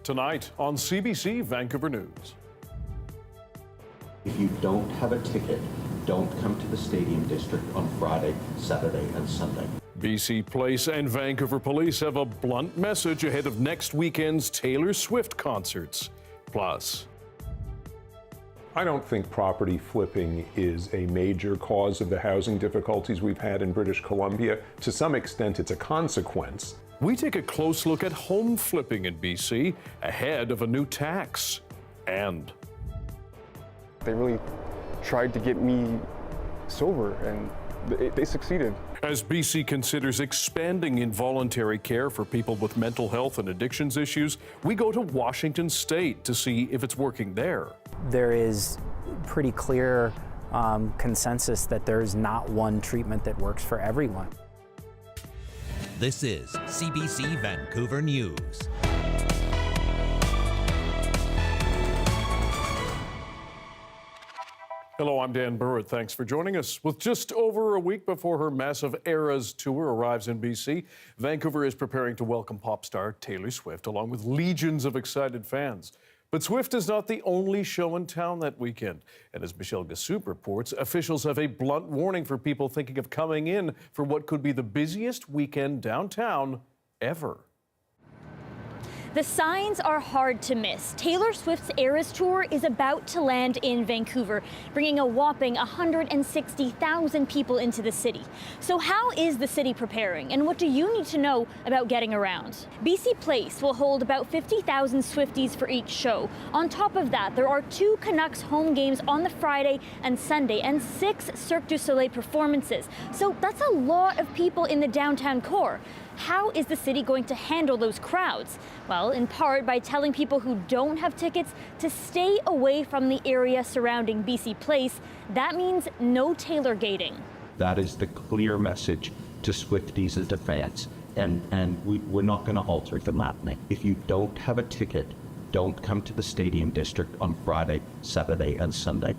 Tonight on CBC Vancouver News. If you don't have a ticket, don't come to the Stadium District on Friday, Saturday, and Sunday. BC Police and Vancouver Police have a blunt message ahead of next weekend's Taylor Swift concerts. Plus, I don't think property flipping is a major cause of the housing difficulties we've had in British Columbia. To some extent, it's a consequence. we take a close look at home flipping in BC ahead of a new tax. And they really tried to get me sober, and they succeeded. as BC considers expanding involuntary care for people with mental health and addictions issues, we go to Washington State to see if it's working there. There is pretty clear consensus that there's not one treatment that works for everyone. This is CBC Vancouver News. Hello, I'm Dan Burritt. Thanks for joining us. With just over a week before her massive Eras tour arrives in BC, Vancouver is preparing to welcome pop star Taylor Swift, along with legions of excited fans. But Swift is not the only show in town that weekend. And as Michelle Gassoub reports, officials have a blunt warning for people thinking of coming in for what could be the busiest weekend downtown ever. The signs are hard to miss. Taylor Swift's Eras Tour is about to land in Vancouver, bringing a whopping 160,000 people into the city. So how is the city preparing, and what do you need to know about getting around? BC Place will hold about 50,000 Swifties for each show. On top of that, there are 2 Canucks home games on the Friday and Sunday, and 6 Cirque du Soleil performances. So that's a lot of people in the downtown core. How is the city going to handle those crowds? Well, in part by telling people who don't have tickets to stay away from the area surrounding BC Place. That means no tailor-gating. That is the clear message to Swifties and to fans, and we're not going to alter the matinee. If you don't have a ticket, don't come to the Stadium District on Friday, Saturday, and Sunday.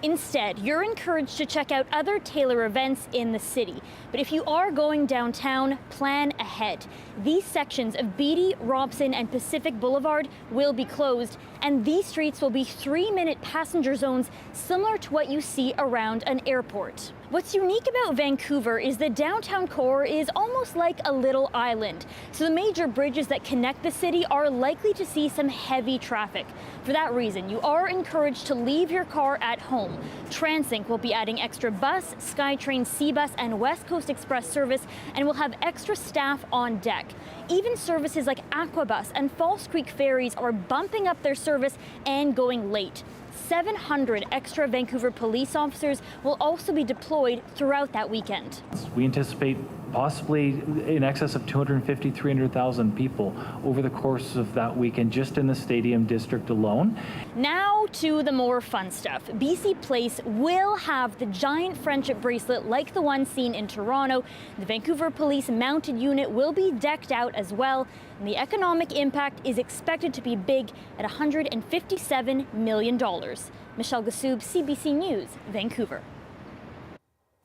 Instead, you're encouraged to check out other Taylor events in the city. But if you are going downtown, plan ahead. These sections of Beatty, Robson, and Pacific Boulevard will be closed, and these streets will be 3-minute passenger zones similar to what you see around an airport. What's unique about Vancouver is the downtown core is almost like a little island. So the major bridges that connect the city are likely to see some heavy traffic. For that reason, you are encouraged to leave your car at home. Transinc will be adding extra bus, SkyTrain, Cbus, and West Coast Express service, and will have extra staff on deck. Even services like Aquabus and False Creek Ferries are bumping up their service and going late. 700 extra Vancouver police officers will also be deployed throughout that weekend. We anticipate possibly in excess of 250,000, 300,000 people over the course of that weekend just in the Stadium District alone. Now to the more fun stuff. BC Place will have the giant friendship bracelet like the one seen in Toronto. The Vancouver Police Mounted Unit will be decked out as well. And the economic impact is expected to be big at $157 million. Michelle Gassoub, CBC News, Vancouver.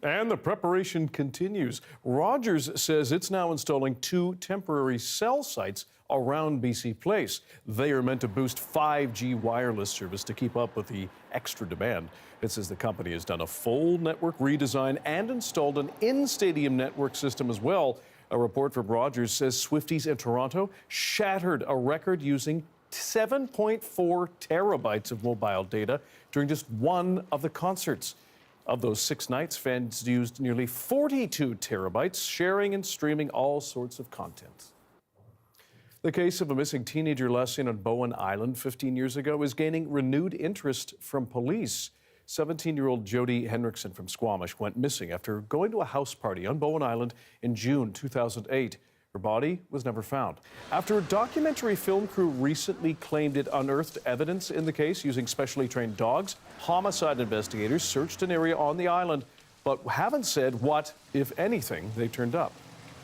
And the preparation continues. Rogers says it's now installing 2 temporary cell sites around BC Place. They are meant to boost 5G wireless service to keep up with the extra demand. It says the company has done a full network redesign and installed an in-stadium network system as well. A report from Rogers says Swifties in Toronto shattered a record using 7.4 terabytes of mobile data during just one of the concerts. Of those 6 nights, fans used nearly 42 terabytes, sharing and streaming all sorts of content. The case of a missing teenager last seen on Bowen Island 15 years ago is gaining renewed interest from police. 17-year-old Jody Henriksen from Squamish went missing after going to a house party on Bowen Island in June 2008. Her body was never found. After a documentary film crew recently claimed it unearthed evidence in the case using specially trained dogs, homicide investigators searched an area on the island, but haven't said what, if anything, they turned up.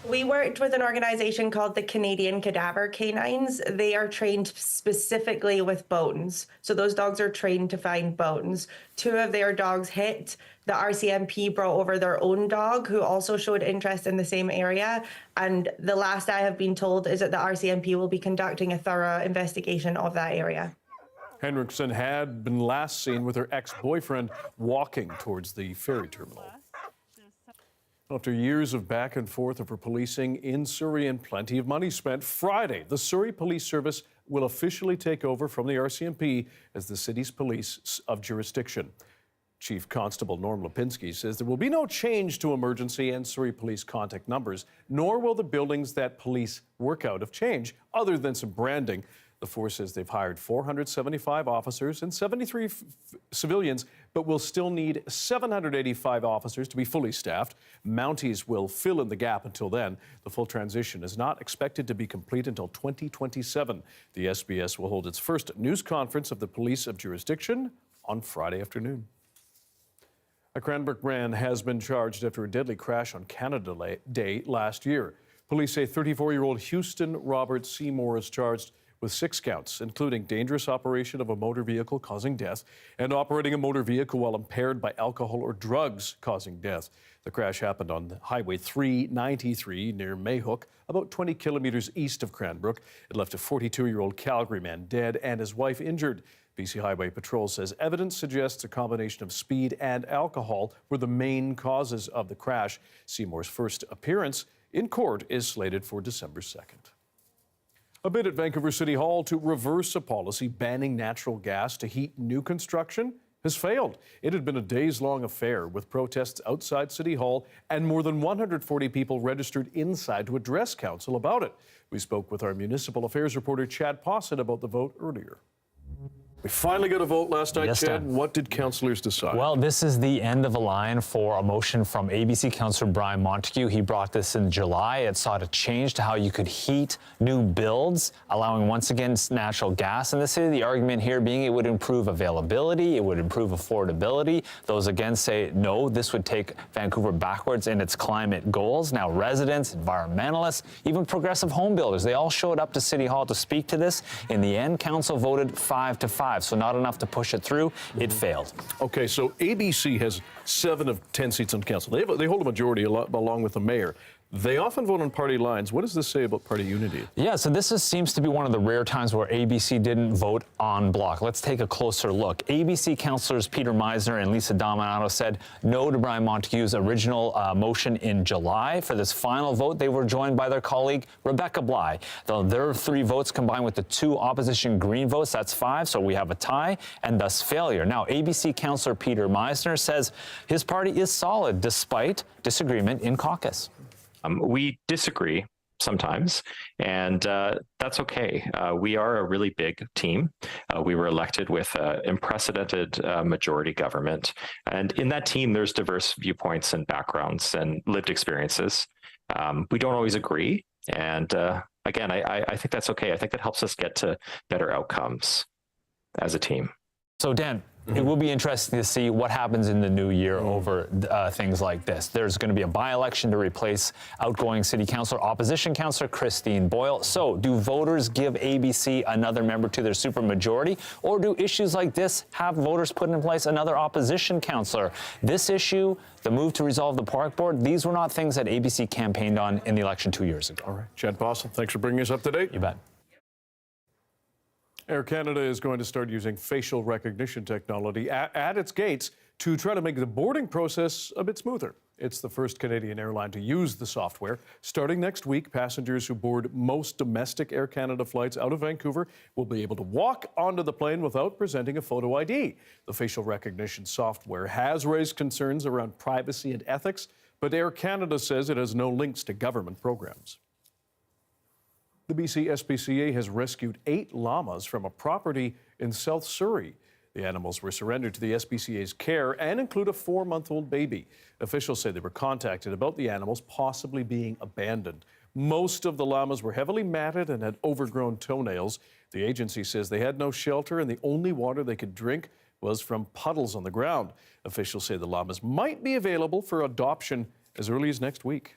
We worked with an organization called the Canadian Cadaver Canines. They are trained specifically with bones. So those dogs are trained to find bones. 2 of their dogs hit. The RCMP brought over their own dog who also showed interest in the same area. And the last I have been told is that the RCMP will be conducting a thorough investigation of that area. Henriksen had been last seen with her ex-boyfriend walking towards the ferry terminal. After years of back and forth over policing in Surrey and plenty of money spent, Friday, the Surrey Police Service will officially take over from the RCMP as the city's police of jurisdiction. Chief Constable Norm Lipinski says there will be no change to emergency and Surrey Police contact numbers, nor will the buildings that police work out of change, other than some branding. The force says they've hired 475 officers and 73 civilians, but will still need 785 officers to be fully staffed. Mounties will fill in the gap until then. The full transition is not expected to be complete until 2027. The SBS will hold its first news conference of the police of jurisdiction on Friday afternoon. A Cranbrook man has been charged after a deadly crash on Canada Day last year. Police say 34-year-old Houston Robert Seymour is charged with 6 counts, including dangerous operation of a motor vehicle causing death and operating a motor vehicle while impaired by alcohol or drugs causing death. The crash happened on Highway 393 near Mayhook, about 20 kilometers east of Cranbrook. It left a 42-year-old Calgary man dead and his wife injured. BC Highway Patrol says evidence suggests a combination of speed and alcohol were the main causes of the crash. Seymour's first appearance in court is slated for December 2nd. A bid at Vancouver City Hall to reverse a policy banning natural gas to heat new construction has failed. It had been a days-long affair with protests outside City Hall and more than 140 people registered inside to address council about it. We spoke with our municipal affairs reporter Chad Posset about the vote earlier. We finally got a vote last night, Yes, Chad. Dan. What did councillors decide? Well, this is the end of a line for a motion from ABC Councillor Brian Montague. He brought this in July. It sought a change to how you could heat new builds, allowing once again natural gas in the city. The argument here being it would improve availability, it would improve affordability. Those against say no, this would take Vancouver backwards in its climate goals. Now residents, environmentalists, even progressive home builders, they all showed up to City Hall to speak to this. In the end, council voted 5-5. So not enough to push it through. It failed. Okay, so ABC has 7 of 10 seats on council. They hold a majority along with the mayor. They often vote on party lines. What does this say about party unity? Yeah, so this seems to be one of the rare times where ABC didn't vote en bloc. Let's take a closer look. ABC councillors Peter Meisner and Lisa Dominato said no to Brian Montague's original motion in July. For this final vote, they were joined by their colleague Rebecca Bly. Their 3 votes combined with the 2 opposition Green votes, that's 5, so we have a tie and thus failure. Now, ABC councillor Peter Meisner says his party is solid despite disagreement in caucus. We disagree sometimes, and that's okay. We are a really big team. We were elected with an unprecedented majority government, and in that team, there's diverse viewpoints and backgrounds and lived experiences. We don't always agree, and again, I think that's okay. I think that helps us get to better outcomes as a team. So, Dan, it will be interesting to see what happens in the new year over things like this. There's going to be a by-election to replace outgoing city councilor, opposition councilor Christine Boyle. So do voters give ABC another member to their supermajority, or do issues like this have voters put in place another opposition councilor? This issue, the move to resolve the park board, these were not things that ABC campaigned on in the election 2 years ago. All right, Chad Postle, thanks for bringing us up to date. You bet. Air Canada is going to start using facial recognition technology at its gates to try to make the boarding process a bit smoother. It's the first Canadian airline to use the software. Starting next week, passengers who board most domestic Air Canada flights out of Vancouver will be able to walk onto the plane without presenting a photo ID. The facial recognition software has raised concerns around privacy and ethics, but Air Canada says it has no links to government programs. The BC SPCA has rescued 8 llamas from a property in South Surrey. The animals were surrendered to the SPCA's care and include a 4-month-old baby. Officials say they were contacted about the animals possibly being abandoned. Most of the llamas were heavily matted and had overgrown toenails. The agency says they had no shelter and the only water they could drink was from puddles on the ground. Officials say the llamas might be available for adoption as early as next week.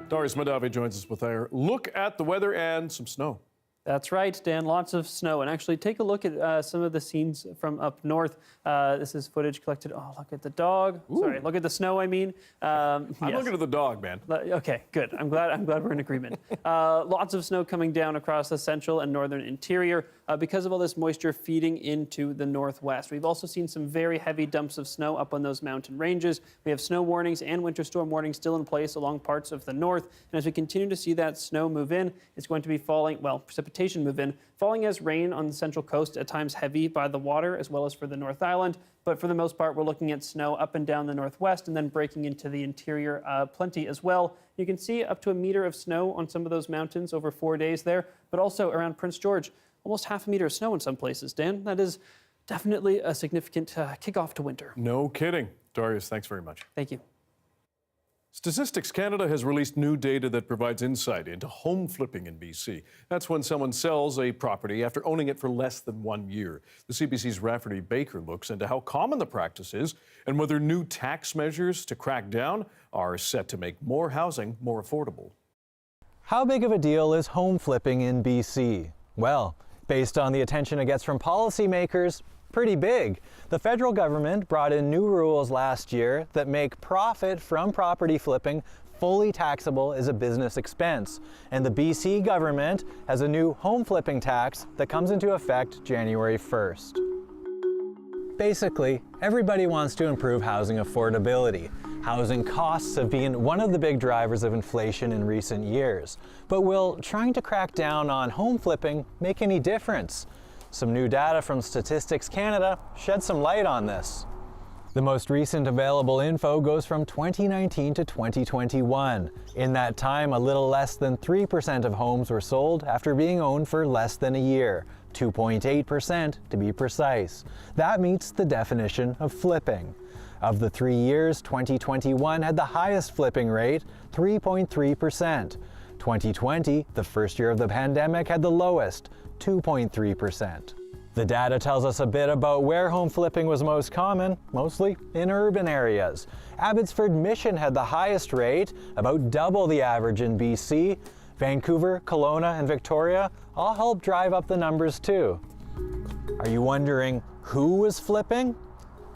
Darius Madavi joins us with our look at the weather and some snow. That's right, Dan. Lots of snow. And actually, take a look at some of the scenes from up north. This is footage collected. Oh, look at the dog. Ooh. Sorry, look at the snow, I mean. I'm looking at the dog, man. Okay, good. I'm glad we're in agreement. Lots of snow coming down across the central and northern interior because of all this moisture feeding into the northwest. We've also seen some very heavy dumps of snow up on those mountain ranges. We have snow warnings and winter storm warnings still in place along parts of the north. And as we continue to see that snow move in, it's going to be falling, well, precipitation move in, falling as rain on the central coast, at times heavy by the water, as well as for the North Island. But for the most part, we're looking at snow up and down the northwest and then breaking into the interior plenty as well. You can see up to 1 meter of snow on some of those mountains over 4 days there, but also around Prince George, almost half a meter of snow in some places. Dan, that is definitely a significant kickoff to winter. No kidding. Darius, thanks very much. Thank you. Statistics Canada has released new data that provides insight into home flipping in BC. That's when someone sells a property after owning it for less than 1 year. The CBC's Rafferty Baker looks into how common the practice is and whether new tax measures to crack down are set to make more housing more affordable. How big of a deal is home flipping in BC? Well, based on the attention it gets from policymakers, pretty big. The federal government brought in new rules last year that make profit from property flipping fully taxable as a business expense. And the BC government has a new home flipping tax that comes into effect January 1st. Basically, everybody wants to improve housing affordability. Housing costs have been one of the big drivers of inflation in recent years. But will trying to crack down on home flipping make any difference? Some new data from Statistics Canada shed some light on this. The most recent available info goes from 2019 to 2021. In that time, a little less than 3% of homes were sold after being owned for less than a year, 2.8% to be precise. That meets the definition of flipping. Of the 3 years, 2021 had the highest flipping rate, 3.3%. 2020, the first year of the pandemic, had the lowest, 2.3%. The data tells us a bit about where home flipping was most common, mostly in urban areas. Abbotsford Mission had the highest rate, about double the average in BC. Vancouver, Kelowna, and Victoria all helped drive up the numbers too. Are you wondering who was flipping?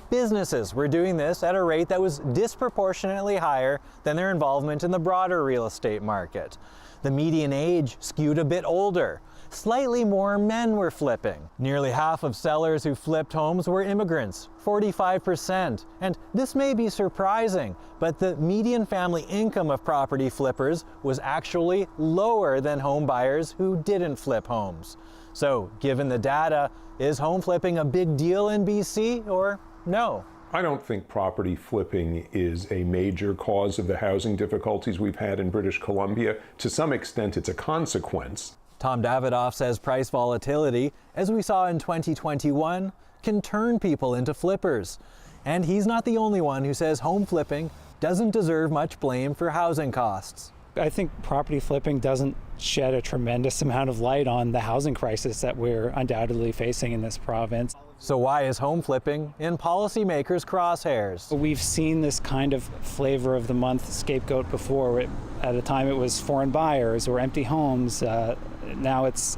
Businesses were doing this at a rate that was disproportionately higher than their involvement in the broader real estate market. The median age skewed a bit older. Slightly more men were flipping. Nearly half of sellers who flipped homes were immigrants, 45%. And this may be surprising, but the median family income of property flippers was actually lower than home buyers who didn't flip homes. So, given the data, is home flipping a big deal in BC or no? I don't think property flipping is a major cause of the housing difficulties we've had in British Columbia. To some extent, it's a consequence. Tom Davidoff says price volatility, as we saw in 2021, can turn people into flippers. And he's not the only one who says home flipping doesn't deserve much blame for housing costs. I think property flipping doesn't shed a tremendous amount of light on the housing crisis that we're undoubtedly facing in this province. So why is home flipping in policymakers' crosshairs? We've seen this kind of flavor of the month scapegoat before. At a time it was foreign buyers or empty homes. Now it's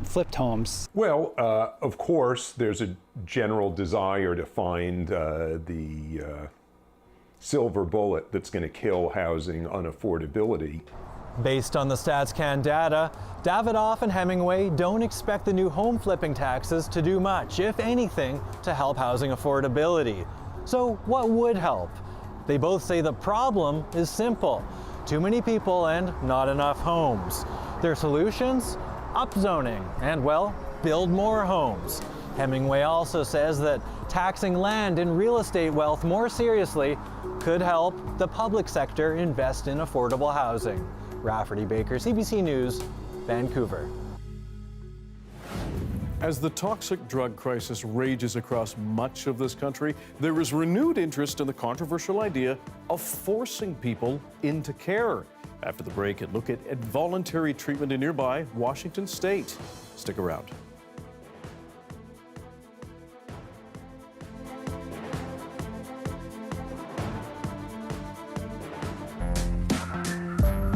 flipped homes. Well, of course, there's a general desire to find the silver bullet that's going to kill housing unaffordability. Based on the StatsCan data, Davidoff and Hemingway don't expect the new home flipping taxes to do much, if anything, to help housing affordability. So what would help? They both say the problem is simple: too many people and not enough homes. Their solutions? Upzoning and, well, build more homes. Hemingway also says that taxing land and real estate wealth more seriously could help the public sector invest in affordable housing. Rafferty Baker, CBC News, Vancouver. As the toxic drug crisis rages across much of this country, there is renewed interest in the controversial idea of forcing people into care. After the break, a look at involuntary treatment in nearby Washington State. Stick around.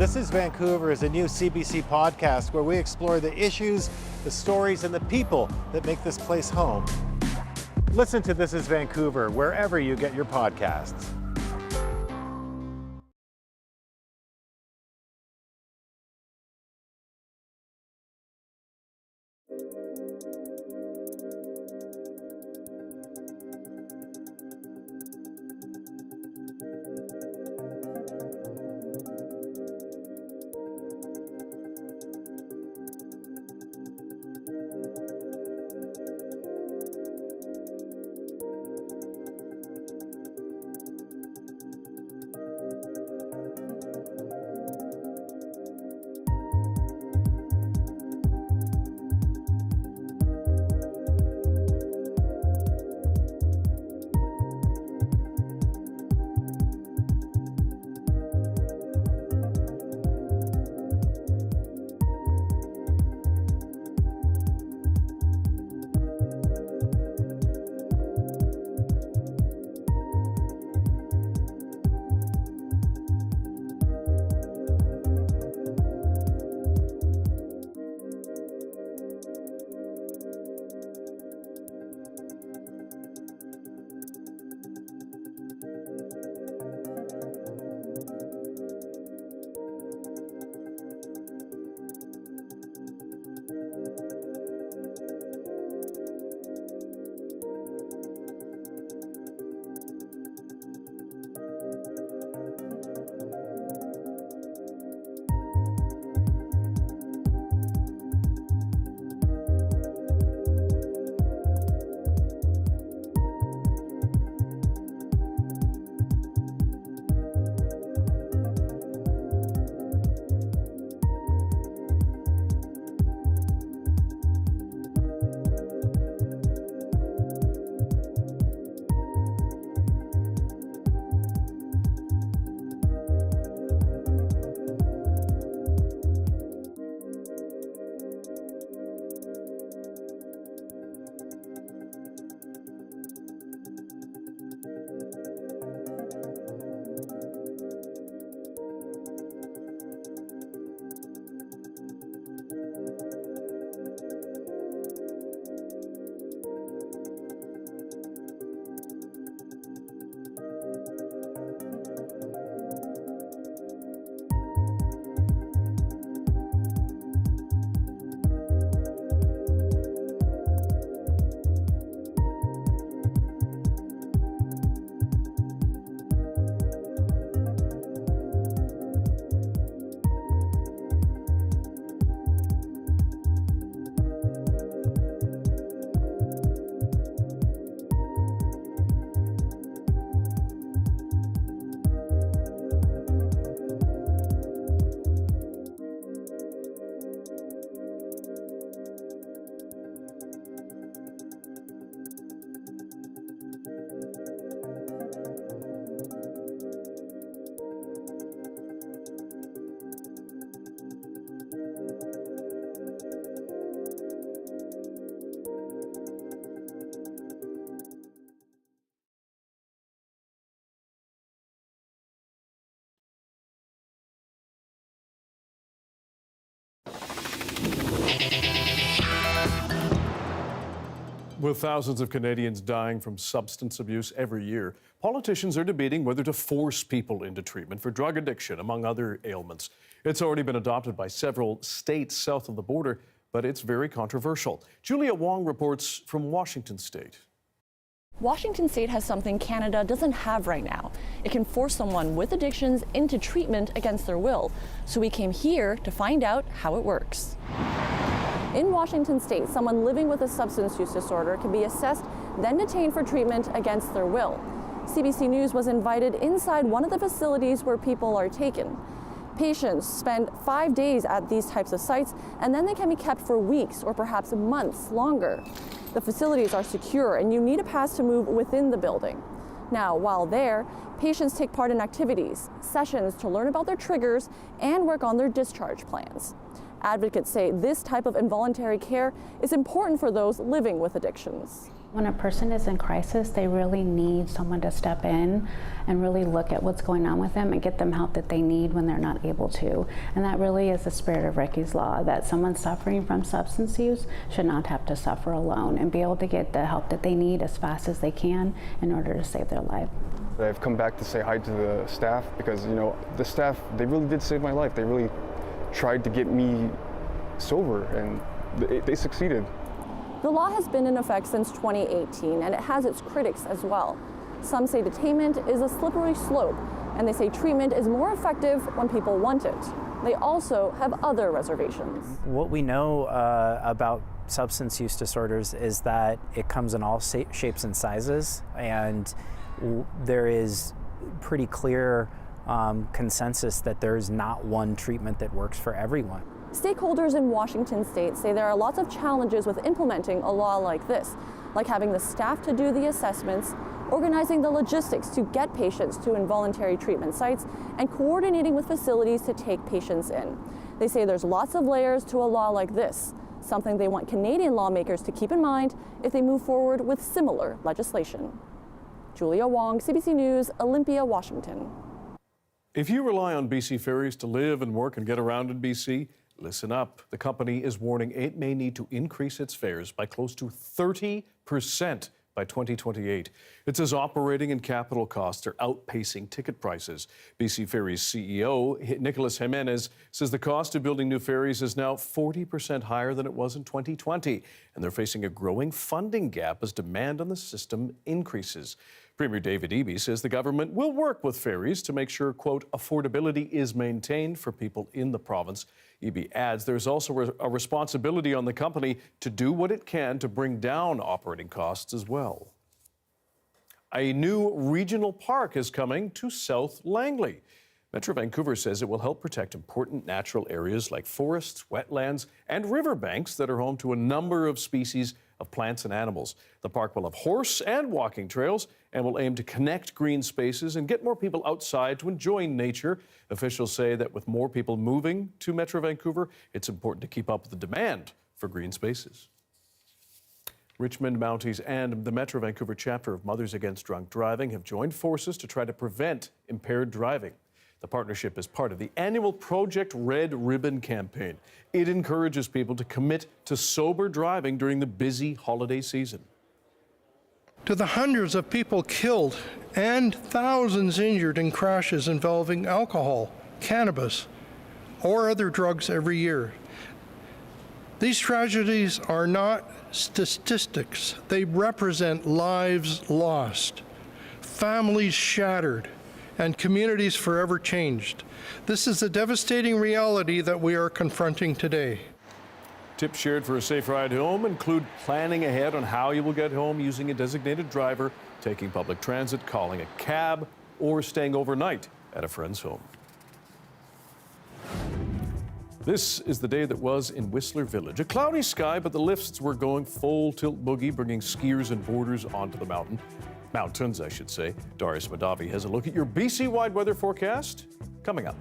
This is Vancouver is a new CBC podcast where we explore the issues, the stories, and the people that make this place home. Listen to This is Vancouver wherever you get your podcasts. With thousands of Canadians dying from substance abuse every year, politicians are debating whether to force people into treatment for drug addiction, among other ailments. It's already been adopted by several states south of the border, but it's very controversial. Julia Wong reports from Washington State. Washington State has something Canada doesn't have right now. It can force someone with addictions into treatment against their will. So we came here to find out how it works. In Washington State, someone living with a substance use disorder can be assessed, then detained for treatment against their will. CBC News was invited inside one of the facilities where people are taken. Patients spend 5 days at these types of sites, and then they can be kept for weeks or perhaps months longer. The facilities are secure, and you need a pass to move within the building. Now, while there, patients take part in activities, sessions to learn about their triggers, and work on their discharge plans. Advocates say this type of involuntary care is important for those living with addictions. When a person is in crisis, they really need someone to step in and really look at what's going on with them and get them help that they need when they're not able to. And that really is the spirit of Ricky's Law, that someone suffering from substance use should not have to suffer alone and be able to get the help that they need as fast as they can in order to save their life. I've come back to say hi to the staff because, you know, the staff, they really did save my life. They really tried to get me sober, and they succeeded. The law has been in effect since 2018, and it has its critics as well. Some say detainment is a slippery slope, and they say treatment is more effective when people want it. They also have other reservations. What we know about substance use disorders is that it comes in all shapes and sizes, and there is pretty clear consensus that there's not one treatment that works for everyone. Stakeholders in Washington state say there are lots of challenges with implementing a law like this, like having the staff to do the assessments, organizing the logistics to get patients to involuntary treatment sites, and coordinating with facilities to take patients in. They say there's lots of layers to a law like this, something they want Canadian lawmakers to keep in mind if they move forward with similar legislation. Julia Wong, CBC News, Olympia, Washington. If you rely on BC Ferries to live and work and get around in BC, listen up. The company is warning it may need to increase its fares by close to 30% by 2028. It says operating and capital costs are outpacing ticket prices. BC Ferries CEO Nicholas Jimenez says the cost of building new ferries is now 40% higher than it was in 2020, and they're facing a growing funding gap as demand on the system increases. Premier David Eby says the government will work with ferries to make sure, quote, affordability is maintained for people in the province. Eby adds there's also a responsibility on the company to do what it can to bring down operating costs as well. A new regional park is coming to South Langley. Metro Vancouver says it will help protect important natural areas like forests, wetlands, and riverbanks that are home to a number of species of plants and animals. The park will have horse and walking trails and will aim to connect green spaces and get more people outside to enjoy nature. Officials say that with more people moving to Metro Vancouver, it's important to keep up with the demand for green spaces. Richmond Mounties and the Metro Vancouver chapter of Mothers Against Drunk Driving have joined forces to try to prevent impaired driving. The partnership is part of the annual Project Red Ribbon campaign. It encourages people to commit to sober driving during the busy holiday season. To the hundreds of people killed and thousands injured in crashes involving alcohol, cannabis, or other drugs every year. These tragedies are not statistics. They represent lives lost, families shattered, and communities forever changed. This is the devastating reality that we are confronting today. Tips shared for a safe ride home include planning ahead on how you will get home using a designated driver, taking public transit, calling a cab, or staying overnight at a friend's home. This is the day that was in Whistler Village. A cloudy sky, but the lifts were going full tilt boogie, bringing skiers and boarders onto the mountains, I should say. Darius Madavi has a look at your BC-wide weather forecast coming up.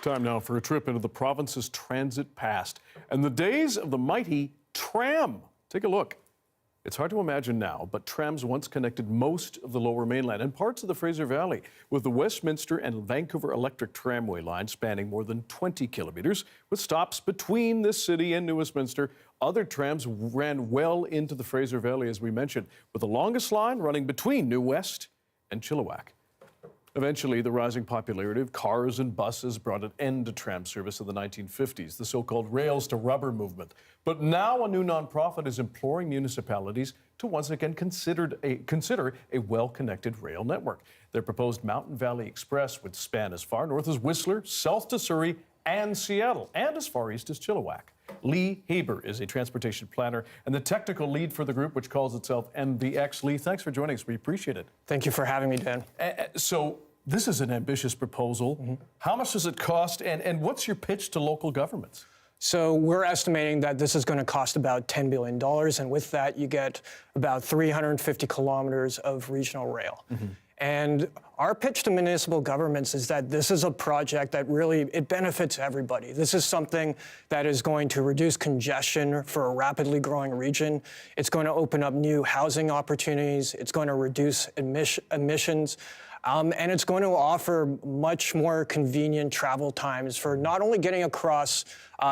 Time now for a trip into the province's transit past and the days of the mighty tram. Take a look. It's hard to imagine now, but trams once connected most of the Lower Mainland and parts of the Fraser Valley, with the Westminster and Vancouver Electric Tramway line spanning more than 20 kilometres, with stops between this city and New Westminster. Other trams ran well into the Fraser Valley, as we mentioned, with the longest line running between New West and Chilliwack. Eventually, the rising popularity of cars and buses brought an end to tram service in the 1950s, the so-called Rails to Rubber movement. But now a new nonprofit is imploring municipalities to once again consider a well-connected rail network. Their proposed Mountain Valley Express would span as far north as Whistler, south to Surrey and Seattle, and as far east as Chilliwack. Lee Haber is a transportation planner and the technical lead for the group, which calls itself MVX. Lee, thanks for joining us. We appreciate it. Thank you for having me, Dan. So this is an ambitious proposal. Mm-hmm. How much does it cost, and what's your pitch to local governments? So we're estimating that this is going to cost about $10 billion, and with that you get about 350 kilometers of regional rail. Mm-hmm. And our pitch to municipal governments is that this is a project that really, it benefits everybody. This is something that is going to reduce congestion for a rapidly growing region. It's going to open up new housing opportunities. It's going to reduce emissions. And it's going to offer much more convenient travel times for not only getting across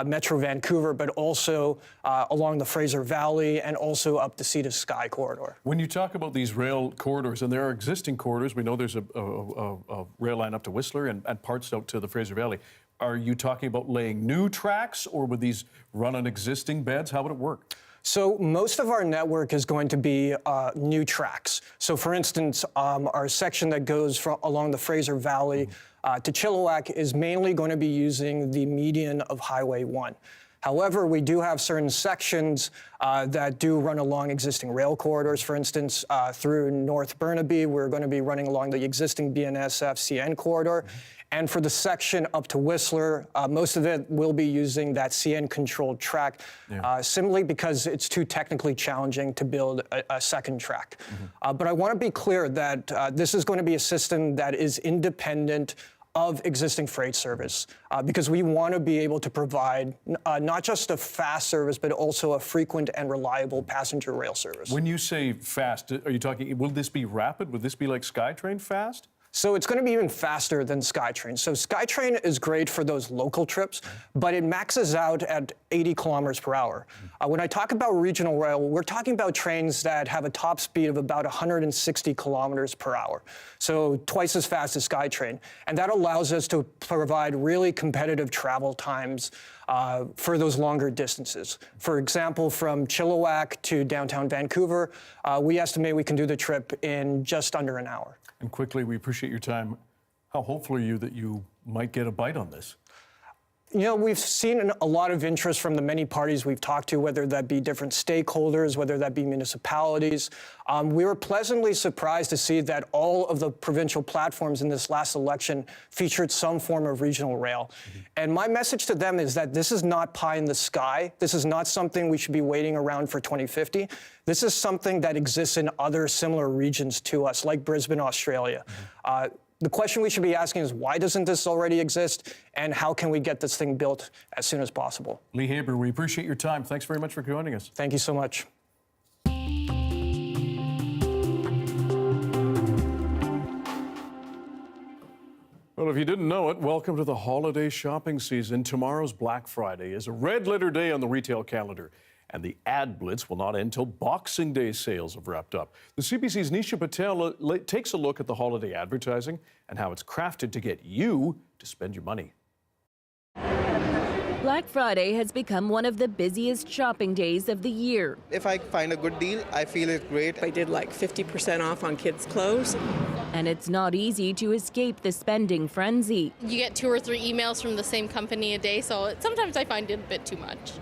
Metro Vancouver, but also along the Fraser Valley and also up the Sea to Sky corridor. When you talk about these rail corridors, and there are existing corridors, we know there's a rail line up to Whistler and parts out to the Fraser Valley. Are you talking about laying new tracks, or would these run on existing beds? How would it work? So most of our network is going to be new tracks. So for instance, our section that goes along the Fraser Valley to Chilliwack is mainly going to be using the median of Highway 1. However, we do have certain sections that do run along existing rail corridors. For instance, through North Burnaby, we're going to be running along the existing BNSF-CN corridor. And for the section up to Whistler, most of it will be using that CN-controlled track, simply because it's too technically challenging to build a second track. Mm-hmm. But I want to be clear that this is going to be a system that is independent of existing freight service, because we want to be able to provide not just a fast service, but also a frequent and reliable passenger rail service. When you say fast, are you talking, will this be rapid? Would this be like SkyTrain fast? So it's going to be even faster than SkyTrain. So SkyTrain is great for those local trips, but it maxes out at 80 kilometers per hour. When I talk about regional rail, we're talking about trains that have a top speed of about 160 kilometers per hour. So twice as fast as SkyTrain. And that allows us to provide really competitive travel times for those longer distances. For example, from Chilliwack to downtown Vancouver, we estimate we can do the trip in just under an hour. And quickly, we appreciate your time. How hopeful are you that you might get a bite on this? You know, we've seen a lot of interest from the many parties we've talked to, whether that be different stakeholders, whether that be municipalities. We were pleasantly surprised to see that all of the provincial platforms in this last election featured some form of regional rail. Mm-hmm. And my message to them is that this is not pie in the sky. This is not something we should be waiting around for 2050. This is something that exists in other similar regions to us, like Brisbane, Australia. Mm-hmm. The question we should be asking is, why doesn't this already exist, and how can we get this thing built as soon as possible? Lee Haber, we appreciate your time. Thanks very much for joining us. Thank you so much. Well, if you didn't know it, welcome to the holiday shopping season. Tomorrow's Black Friday is a red-letter day on the retail calendar. And the ad blitz will not end till Boxing Day sales have wrapped up. The CBC's Nisha Patel takes a look at the holiday advertising and how it's crafted to get you to spend your money. Black Friday has become one of the busiest shopping days of the year. If I find a good deal, I feel it's great. I did like 50% off on kids' clothes. And it's not easy to escape the spending frenzy. You get 2 or 3 emails from the same company a day, so sometimes I find it a bit too much.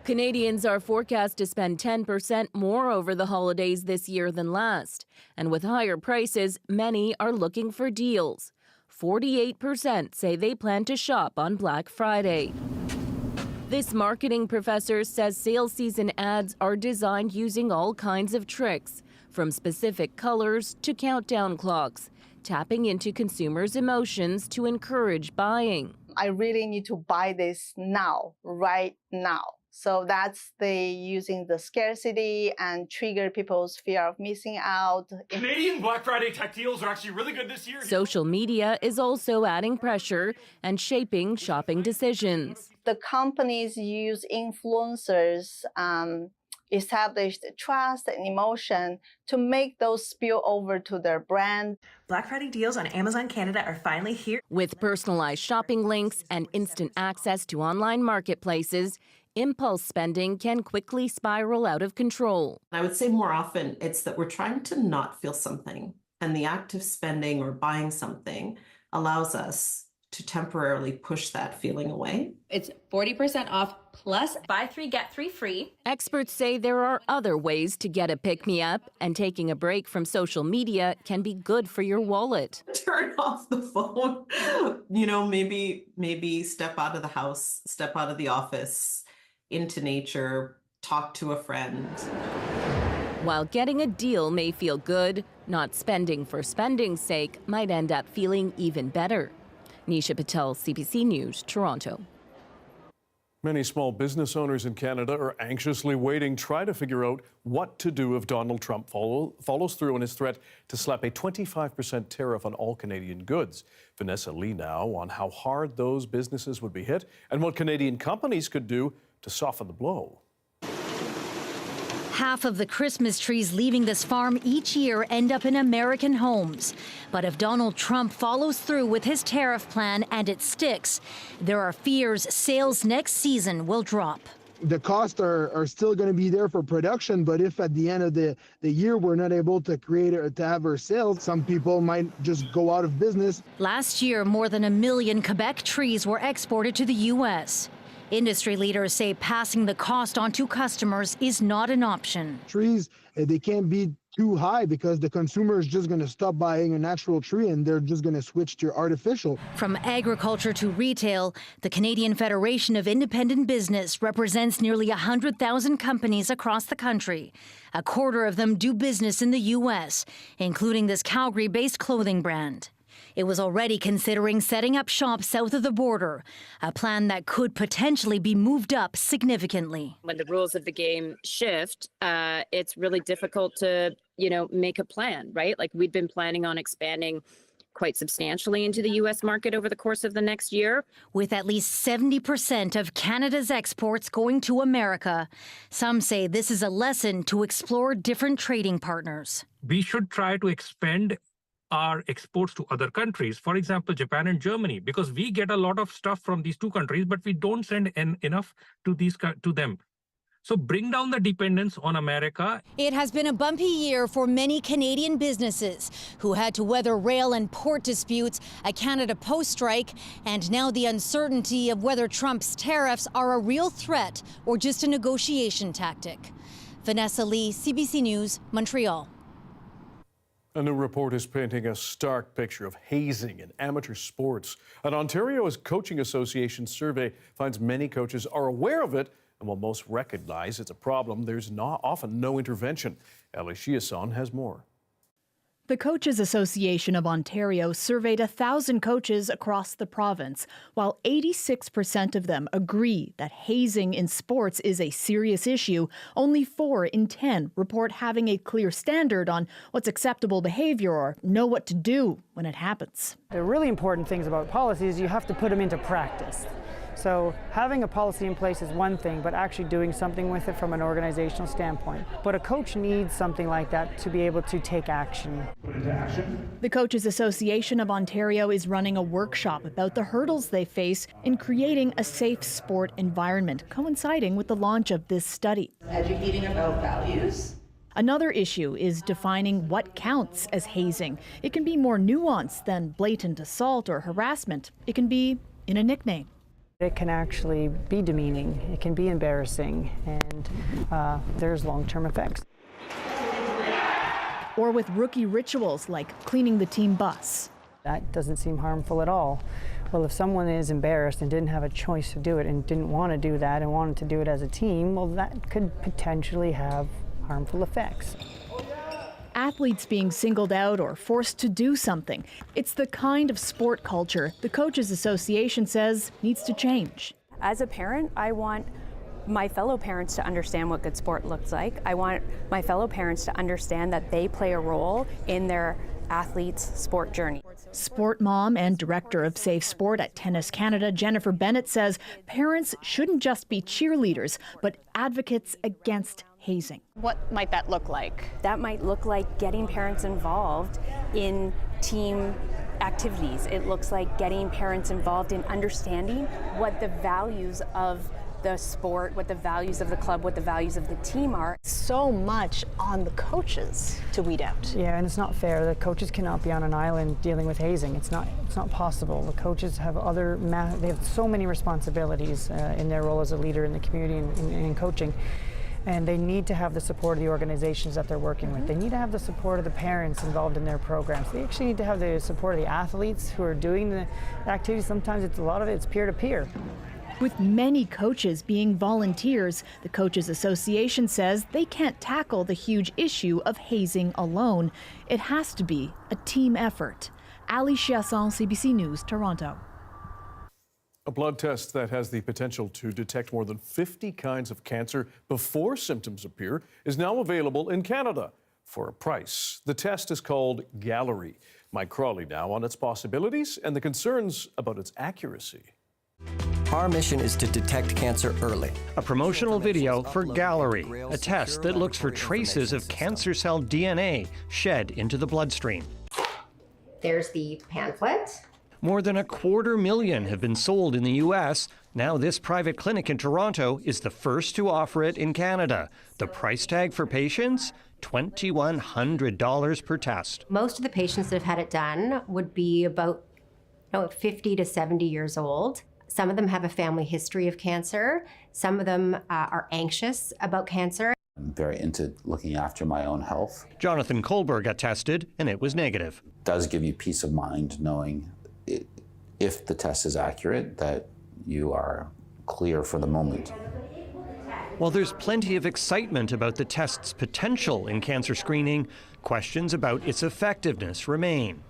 Canadians are forecast to spend 10% more over the holidays this year than last. And with higher prices, many are looking for deals. 48% say they plan to shop on Black Friday. This marketing professor says sales season ads are designed using all kinds of tricks, from specific colors to countdown clocks, tapping into consumers' emotions to encourage buying. I really need to buy this now, right now. So that's using the scarcity and trigger people's fear of missing out. Canadian Black Friday tech deals are actually really good this year. Social media is also adding pressure and shaping shopping decisions. The companies use influencers, established trust and emotion to make those spill over to their brand. Black Friday deals on Amazon Canada are finally here. With personalized shopping links and instant access to online marketplaces, impulse spending can quickly spiral out of control. I would say more often it's that we're trying to not feel something, and the act of spending or buying something allows us to temporarily push that feeling away. It's 40% off plus buy 3 get 3 free. Experts say there are other ways to get a pick-me-up, and taking a break from social media can be good for your wallet. Turn off the phone. Maybe step out of the house, step out of the office, into nature, talk to a friend. While getting a deal may feel good, not spending for spending's sake might end up feeling even better. Nisha Patel, CBC News, Toronto. Many small business owners in Canada are anxiously waiting, trying to figure out what to do if Donald Trump follows through on his threat to slap a 25% tariff on all Canadian goods. Vanessa Lee now on how hard those businesses would be hit and what Canadian companies could do to soften the blow. Half of the Christmas trees leaving this farm each year end up in American homes. But if Donald Trump follows through with his tariff plan and it sticks, there are fears sales next season will drop. The costs are still going to be there for production, but if at the end of the year we're not able to have our sales, some people might just go out of business. Last year, more than 1 million Quebec trees were exported to the U.S. Industry leaders say passing the cost on to customers is not an option. Trees, they can't be too high because the consumer is just going to stop buying a natural tree and they're just going to switch to artificial. From agriculture to retail, the Canadian Federation of Independent Business represents nearly 100,000 companies across the country. A quarter of them do business in the U.S., including this Calgary-based clothing brand. It was already considering setting up shop south of the border, a plan that could potentially be moved up significantly. When the rules of the game shift, it's really difficult to, make a plan, right? Like we'd been planning on expanding quite substantially into the U.S. market over the course of the next year. With at least 70% of Canada's exports going to America, some say this is a lesson to explore different trading partners. We should try to expand our exports to other countries, for example, Japan and Germany, because we get a lot of stuff from these two countries, but we don't send enough to them. So bring down the dependence on America. It has been a bumpy year for many Canadian businesses who had to weather rail and port disputes, a Canada Post strike, and now the uncertainty of whether Trump's tariffs are a real threat or just a negotiation tactic. Vanessa Lee, CBC News, Montreal. A new report is painting a stark picture of hazing in amateur sports. An Ontario's Coaching Association survey finds many coaches are aware of it, and while most recognize it's a problem, there's often no intervention. Ali Chiasson has more. The Coaches Association of Ontario surveyed 1,000 coaches across the province. While 86% of them agree that hazing in sports is a serious issue, only 4 in 10 report having a clear standard on what's acceptable behavior or know what to do when it happens. The really important things about policy is you have to put them into practice. So having a policy in place is one thing, but actually doing something with it from an organizational standpoint. But a coach needs something like that to be able to take action. The Coaches Association of Ontario is running a workshop about the hurdles they face in creating a safe sport environment, coinciding with the launch of this study. Educating about values. Another issue is defining what counts as hazing. It can be more nuanced than blatant assault or harassment. It can be in a nickname. It can actually be demeaning, it can be embarrassing, and there's long-term effects. Or with rookie rituals like cleaning the team bus. That doesn't seem harmful at all. Well, if someone is embarrassed and didn't have a choice to do it and didn't want to do that and wanted to do it as a team, well, that could potentially have harmful effects. athletes being singled out or forced to do something. It's the kind of sport culture the Coaches Association says needs to change. As a parent, I want my fellow parents to understand what good sport looks like. I want my fellow parents to understand that they play a role in their athletes' sport journey. Sport mom and director of Safe Sport at Tennis Canada, Jennifer Bennett, says parents shouldn't just be cheerleaders, but advocates against hazing. What might that look like? That might look like getting parents involved in team activities. It looks like getting parents involved in understanding what the values of the sport, what the values of the club, what the values of the team are. So much on the coaches to weed out. Yeah, and it's not fair. The coaches cannot be on an island dealing with hazing. It's not possible. The coaches have they have so many responsibilities in their role as a leader in the community and in coaching. And they need to have the support of the organizations that they're working with. They need to have the support of the parents involved in their programs. They actually need to have the support of the athletes who are doing the activities. Sometimes a lot of it's peer-to-peer. With many coaches being volunteers, the Coaches Association says they can't tackle the huge issue of hazing alone. It has to be a team effort. Ali Chiasson, CBC News, Toronto. A blood test that has the potential to detect more than 50 kinds of cancer before symptoms appear is now available in Canada for a price. The test is called Gallery. Mike Crawley now on its possibilities and the concerns about its accuracy. Our mission is to detect cancer early. A promotional video for Gallery, a test that looks for traces of cancer cell DNA shed into the bloodstream. There's the pamphlet. More than 250,000 have been sold in the U.S. Now this private clinic in Toronto is the first to offer it in Canada. The price tag for patients? $2,100 per test. Most of the patients that have had it done would be about 50 to 70 years old. Some of them have a family history of cancer. Some of them are anxious about cancer. I'm very into looking after my own health. Jonathan Kohlberg got tested and it was negative. It does give you peace of mind knowing if the test is accurate that you are clear for the moment. While there's plenty of excitement about the test's potential in cancer screening, questions about its effectiveness remain.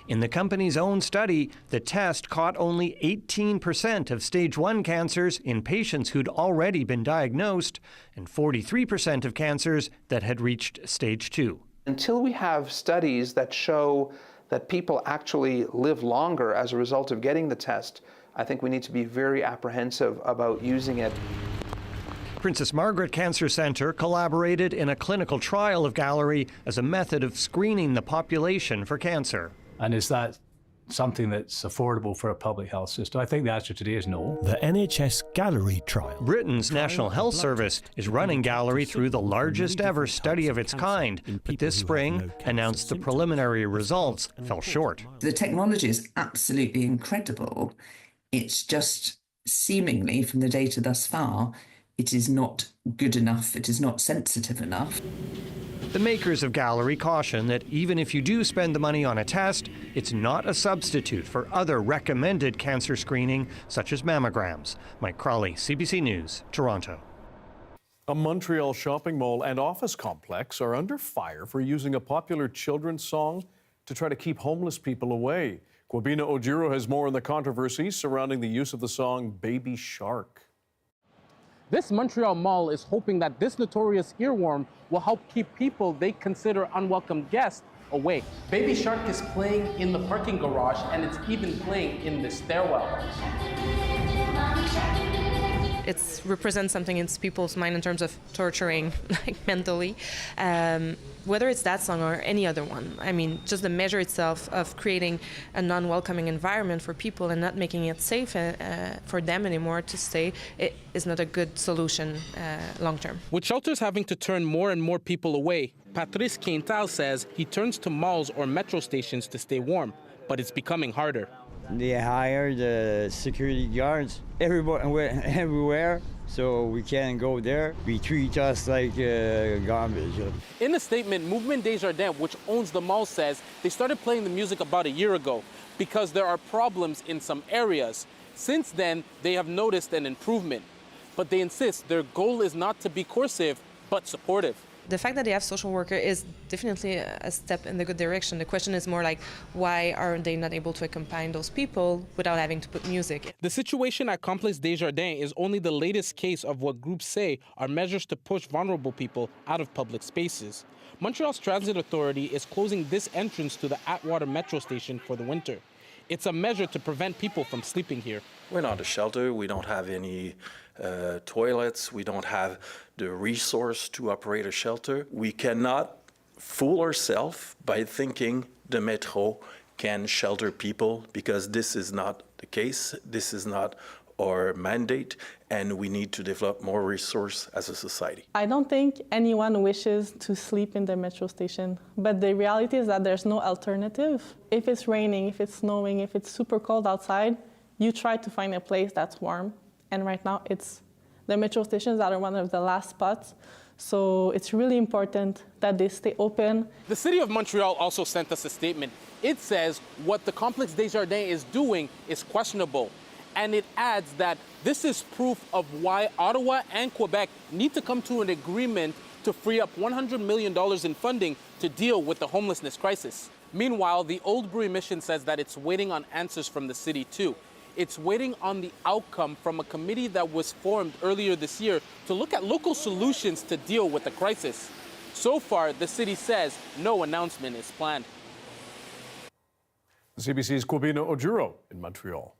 In the company's own study, the test caught only 18% of stage 1 cancers in patients who'd already been diagnosed and 43% of cancers that had reached stage 2. Until we have studies that show that people actually live longer as a result of getting the test, I think we need to be very apprehensive about using it. Princess Margaret Cancer Centre collaborated in a clinical trial of Gallery as a method of screening the population for cancer. And is that something that's affordable for a public health system? I think the answer today is no. The NHS Gallery trial. Britain's National Health Service is running Gallery through the largest ever study of its kind, but this spring announced the preliminary results fell short. The technology is absolutely incredible. It's just seemingly, from the data thus far, it is not good enough, it is not sensitive enough. The makers of Gallery caution that even if you do spend the money on a test, it's not a substitute for other recommended cancer screening, such as mammograms. Mike Crawley, CBC News, Toronto. A Montreal shopping mall and office complex are under fire for using a popular children's song to try to keep homeless people away. Kwabena Ojiro has more on the controversy surrounding the use of the song Baby Shark. This Montreal mall is hoping that this notorious earworm will help keep people they consider unwelcome guests away. Baby Shark is playing in the parking garage, and it's even playing in the stairwell. It represents something in people's mind in terms of torturing, like mentally, whether it's that song or any other one. I mean, just the measure itself of creating a non-welcoming environment for people and not making it safe for them anymore to stay, it is not a good solution long term. With shelters having to turn more and more people away, Patrice Quintal says he turns to malls or metro stations to stay warm, but it's becoming harder. They hire the security guards everywhere, so we can't go there. They treat us like garbage. In a statement, Movement Desjardins, which owns the mall, says they started playing the music about a year ago because there are problems in some areas. Since then, they have noticed an improvement, but they insist their goal is not to be coercive, but supportive. The fact that they have social worker is definitely a step in the good direction. The question is more like, why are they not able to accompany those people without having to put music? The situation at Complexe Desjardins is only the latest case of what groups say are measures to push vulnerable people out of public spaces. Montreal's Transit Authority is closing this entrance to the Atwater metro station for the winter. It's a measure to prevent people from sleeping here. We're not a shelter. We don't have any toilets. We don't have the resource to operate a shelter. We cannot fool ourselves by thinking the metro can shelter people, because this is not the case. This is not our mandate, and we need to develop more resource as a society. I don't think anyone wishes to sleep in the metro station, but the reality is that there's no alternative. If it's raining, if it's snowing, if it's super cold outside, you try to find a place that's warm. And right now, it's the metro stations that are one of the last spots. So it's really important that they stay open. The City of Montreal also sent us a statement. It says what the Complexe Desjardins is doing is questionable. And it adds that this is proof of why Ottawa and Quebec need to come to an agreement to free up $100 million in funding to deal with the homelessness crisis. Meanwhile, the Oldbury mission says that it's waiting on answers from the city too. It's waiting on the outcome from a committee that was formed earlier this year to look at local solutions to deal with the crisis. So far, the city says no announcement is planned. CBC's Kwabena Ojuro in Montreal.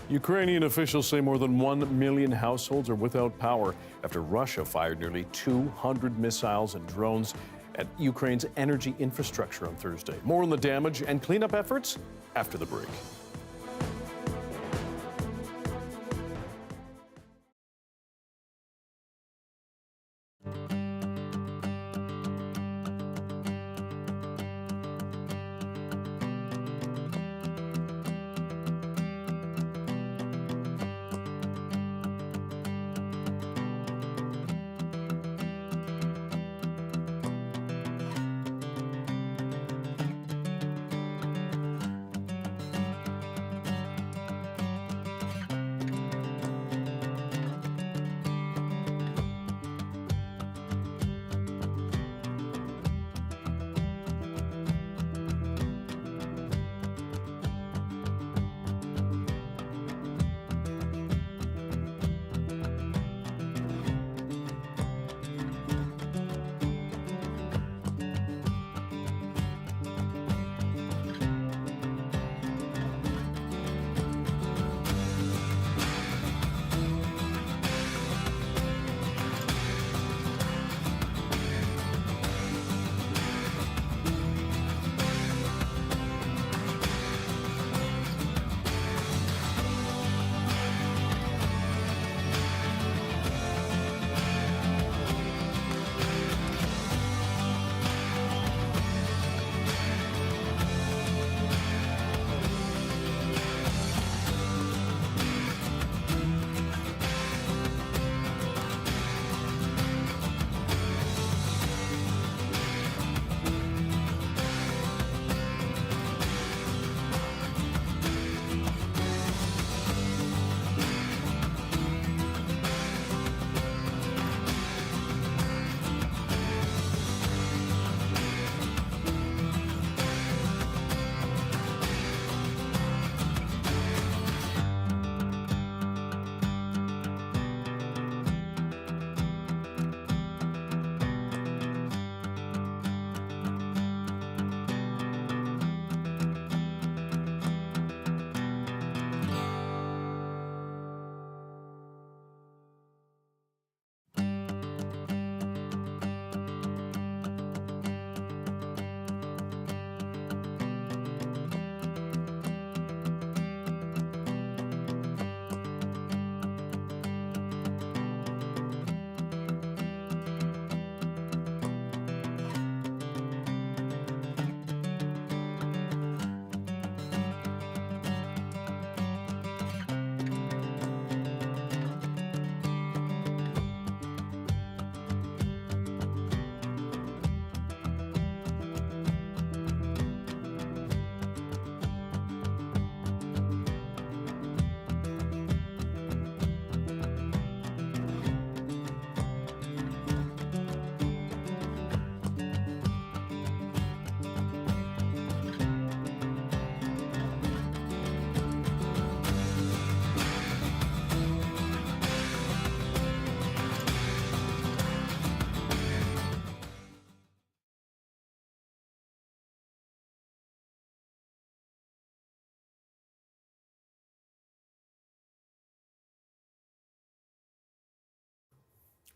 Ukrainian officials say more than 1 million households are without power after Russia fired nearly 200 missiles and drones at Ukraine's energy infrastructure on Thursday. More on the damage and cleanup efforts after the break.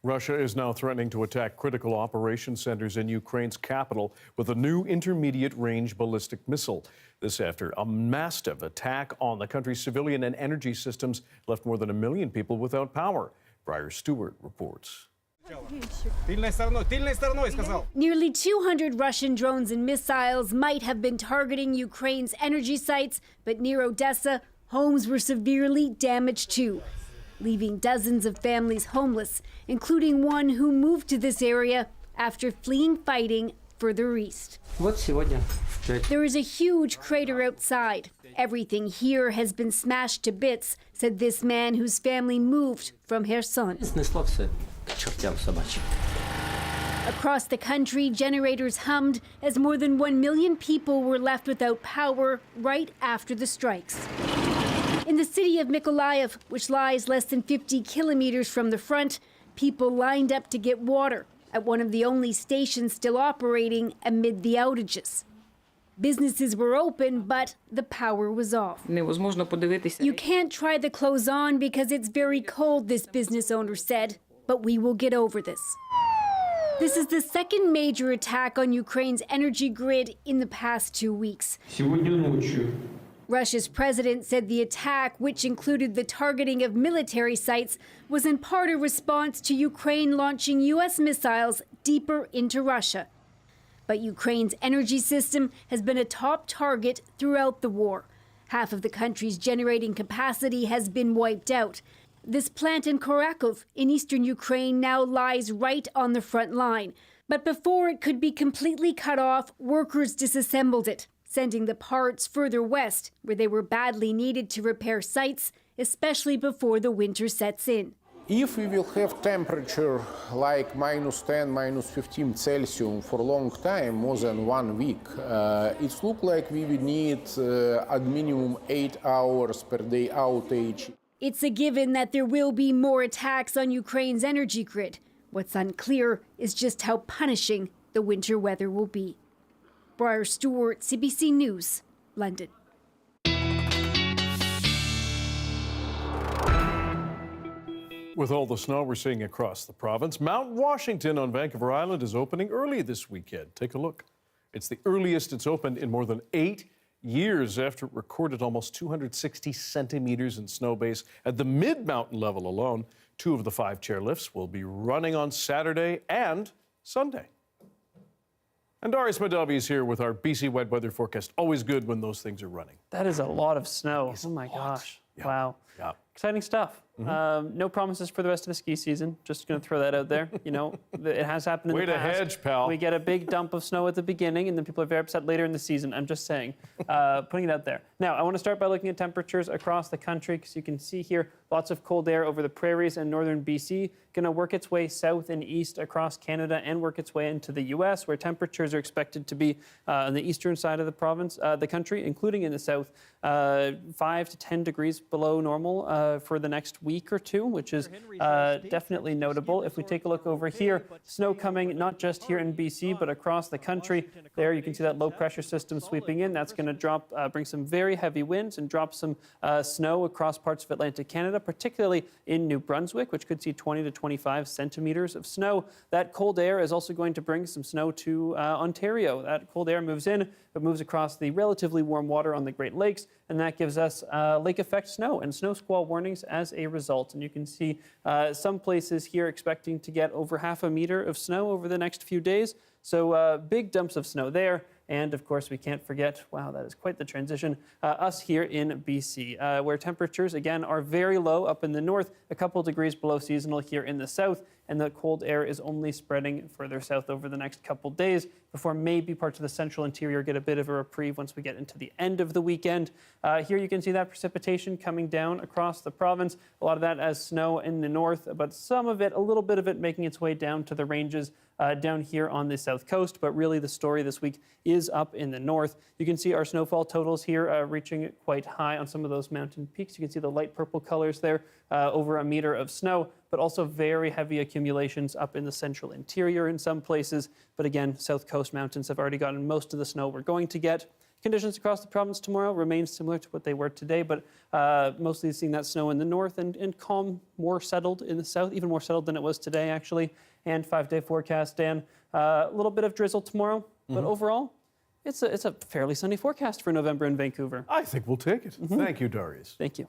Russia is now threatening to attack critical operation centers in Ukraine's capital with a new intermediate-range ballistic missile. This after a massive attack on the country's civilian and energy systems left more than 1 million people without power. Briar Stewart reports. Nearly 200 Russian drones and missiles might have been targeting Ukraine's energy sites, but near Odessa, homes were severely damaged too, leaving dozens of families homeless, including one who moved to this area after fleeing fighting further east. There is a huge crater outside. Everything here has been smashed to bits, said this man whose family moved from Kherson. Across the country, generators hummed as more than 1 million people were left without power right after the strikes. In the city of Mykolaiv, which lies less than 50 kilometers from the front, people lined up to get water at one of the only stations still operating amid the outages. Businesses were open, but the power was off. You can't try the clothes on because it's very cold, this business owner said, but we will get over this. This is the second major attack on Ukraine's energy grid in the past 2 weeks. Russia's president said the attack, which included the targeting of military sites, was in part a response to Ukraine launching U.S. missiles deeper into Russia. But Ukraine's energy system has been a top target throughout the war. Half of the country's generating capacity has been wiped out. This plant in Kharkiv in eastern Ukraine now lies right on the front line. But before it could be completely cut off, workers disassembled it, sending the parts further west, where they were badly needed to repair sites, especially before the winter sets in. If we will have temperature like -10, -15 Celsius for a long time, more than 1 week, it looks like we will need at minimum 8 hours per day outage. It's a given that there will be more attacks on Ukraine's energy grid. What's unclear is just how punishing the winter weather will be. Briar Stewart, CBC News, London. With all the snow we're seeing across the province, Mount Washington on Vancouver Island is opening early this weekend. Take a look. It's the earliest it's opened in more than 8 years after it recorded almost 260 centimeters in snow base at the mid-mountain level alone. 2 of the 5 chairlifts will be running on Saturday and Sunday. And Darius Madavi is here with our BC wet weather forecast. Always good when those things are running. That is a lot of snow. Oh my gosh. Yeah. Wow. Yeah. Exciting stuff. No promises for the rest of the ski season. Just going to throw that out there. You know, it has happened in the past. Way to hedge, pal. We get a big dump of snow at the beginning, and then people are very upset later in the season. I'm just saying, putting it out there. Now, I want to start by looking at temperatures across the country, because you can see here lots of cold air over the prairies and northern BC, going to work its way south and east across Canada and work its way into the U.S., where temperatures are expected to be on the eastern side of the province, the country, including in the south, 5 to 10 degrees below normal for the next week or two, which is definitely notable. If we take a look over here, snow coming not just here in BC, but across the country. There you can see that low pressure system sweeping in. That's going to bring some very heavy winds and drop some snow across parts of Atlantic Canada, particularly in New Brunswick, which could see 20 to 25 centimeters of snow. That cold air is also going to bring some snow to Ontario. That cold air moves in, but moves across the relatively warm water on the Great Lakes, and that gives us lake effect snow and snow squall warnings as a result. And you can see some places here expecting to get over 1/2 meter of snow over the next few days. So big dumps of snow there. And of course, we can't forget, wow, that is quite the transition, us here in BC, where temperatures, again, are very low up in the north, a couple degrees below seasonal here in the south, and the cold air is only spreading further south over the next couple days before maybe parts of the central interior get a bit of a reprieve once we get into the end of the weekend. Here you can see that precipitation coming down across the province, a lot of that as snow in the north, but some of it, a little bit of it making its way down to the ranges down here on the south coast, but really the story this week is up in the north. You can see our snowfall totals here reaching quite high on some of those mountain peaks. You can see the light purple colors there, over 1 meter of snow, but also very heavy accumulations up in the central interior in some places. But again, south coast mountains have already gotten most of the snow we're going to get. Conditions across the province tomorrow remain similar to what they were today, but mostly seeing that snow in the north and calm, more settled in the south, even more settled than it was today, actually. And 5-day forecast, Dan. A little bit of drizzle tomorrow, but overall, it's a fairly sunny forecast for November in Vancouver. I think we'll take it. Thank you, Darius. Thank you.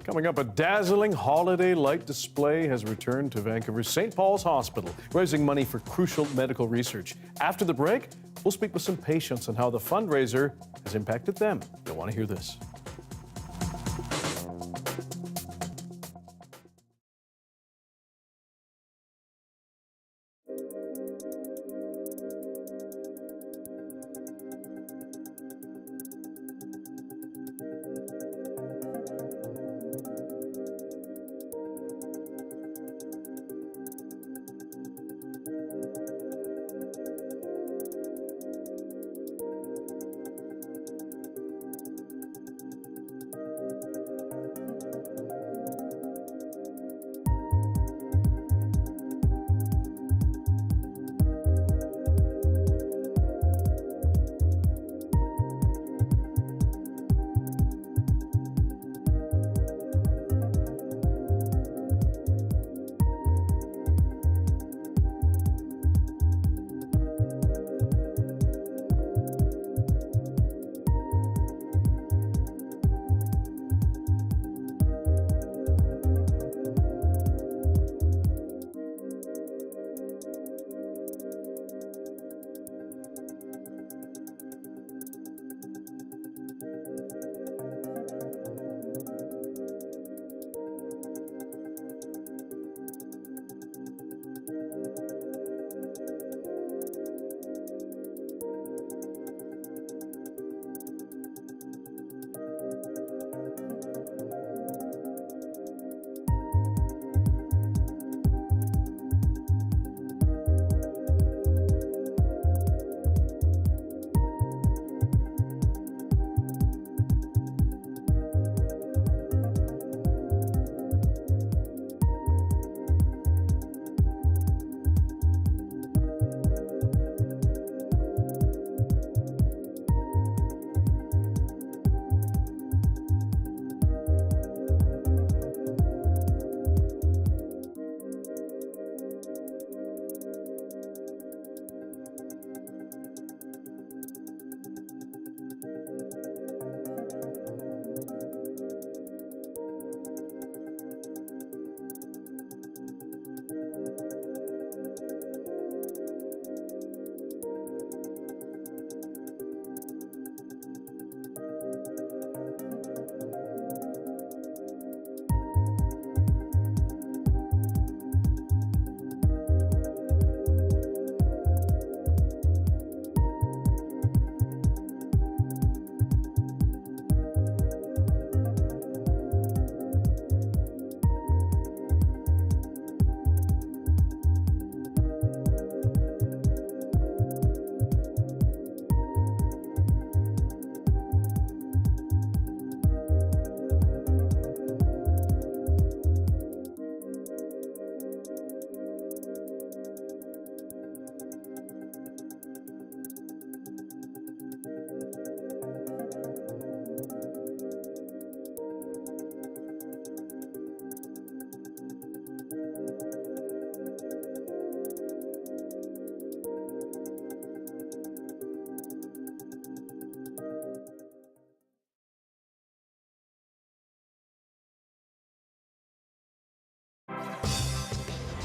Coming up, a dazzling holiday light display has returned to Vancouver's St. Paul's Hospital, raising money for crucial medical research. After the break, we'll speak with some patients on how the fundraiser has impacted them. You'll want to hear this.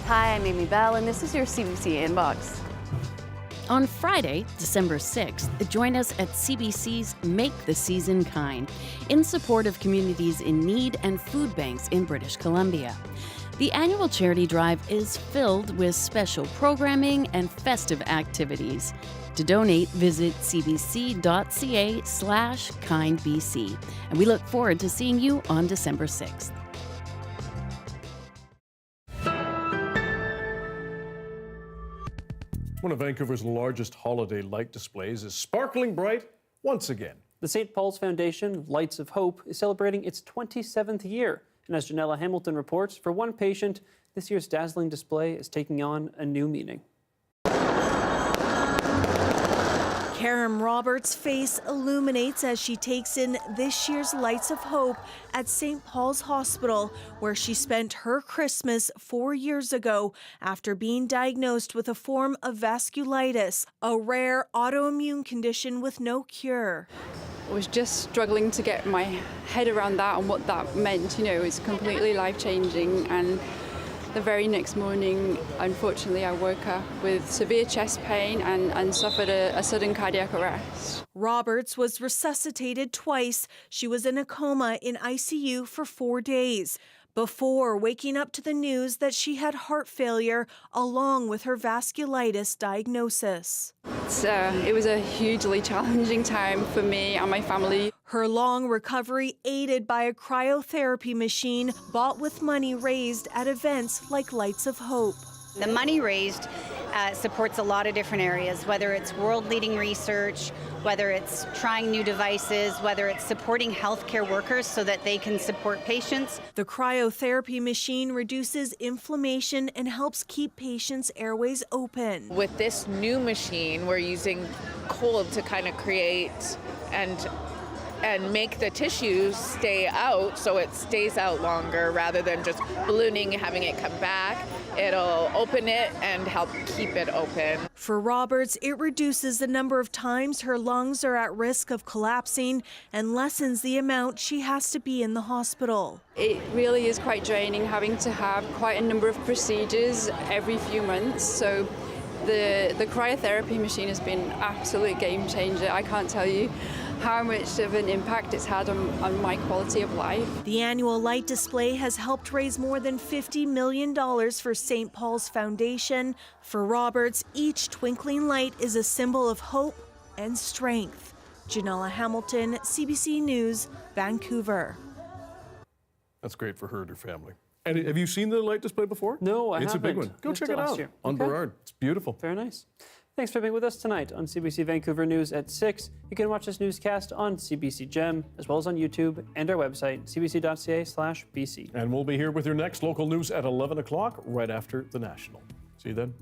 Hi, I'm Amy Bell, and this is your CBC Inbox. On Friday, December 6th, join us at CBC's Make the Season Kind in support of communities in need and food banks in British Columbia. The annual charity drive is filled with special programming and festive activities. To donate, visit cbc.ca/kindbc. And we look forward to seeing you on December 6th. One of Vancouver's largest holiday light displays is sparkling bright once again. The St. Paul's Foundation Lights of Hope is celebrating its 27th year. And as Janella Hamilton reports, for one patient, this year's dazzling display is taking on a new meaning. Karen Roberts' face illuminates as she takes in this year's Lights of Hope at St. Paul's Hospital, where she spent her Christmas 4 years ago after being diagnosed with a form of vasculitis, a rare autoimmune condition with no cure. I was just struggling to get my head around that and what that meant. You know, it's completely life-changing. And the very next morning, unfortunately, I woke up with severe chest pain and suffered a sudden cardiac arrest. Roberts was resuscitated twice. She was in a coma in ICU for 4 days before waking up to the news that she had heart failure along with her vasculitis diagnosis. It was a hugely challenging time for me and my family. Her long recovery aided by a cryotherapy machine bought with money raised at events like Lights of Hope. The money raised supports a lot of different areas, whether it's world-leading research, whether it's trying new devices, whether it's supporting healthcare workers so that they can support patients. The cryotherapy machine reduces inflammation and helps keep patients' airways open. With this new machine, we're using cold to kind of create and make the tissue stay out so it stays out longer rather than just ballooning and having it come back. It'll open it and help keep it open. For Roberts, it reduces the number of times her lungs are at risk of collapsing and lessens the amount she has to be in the hospital. It really is quite draining having to have quite a number of procedures every few months. So the cryotherapy machine has been an absolute game changer. I can't tell you how much of an impact it's had on my quality of life. The annual light display has helped raise more than $50 million for St. Paul's Foundation. For Roberts, each twinkling light is a symbol of hope and strength. Janella Hamilton, CBC News, Vancouver. That's great for her and her family. And have you seen the light display before? No, I haven't. It's a big one. Go check it out on Burrard. It's beautiful. Very nice. Thanks for being with us tonight on CBC Vancouver News at 6. You can watch this newscast on CBC Gem, as well as on YouTube and our website, cbc.ca/BC. And we'll be here with your next local news at 11 o'clock, right after the National. See you then.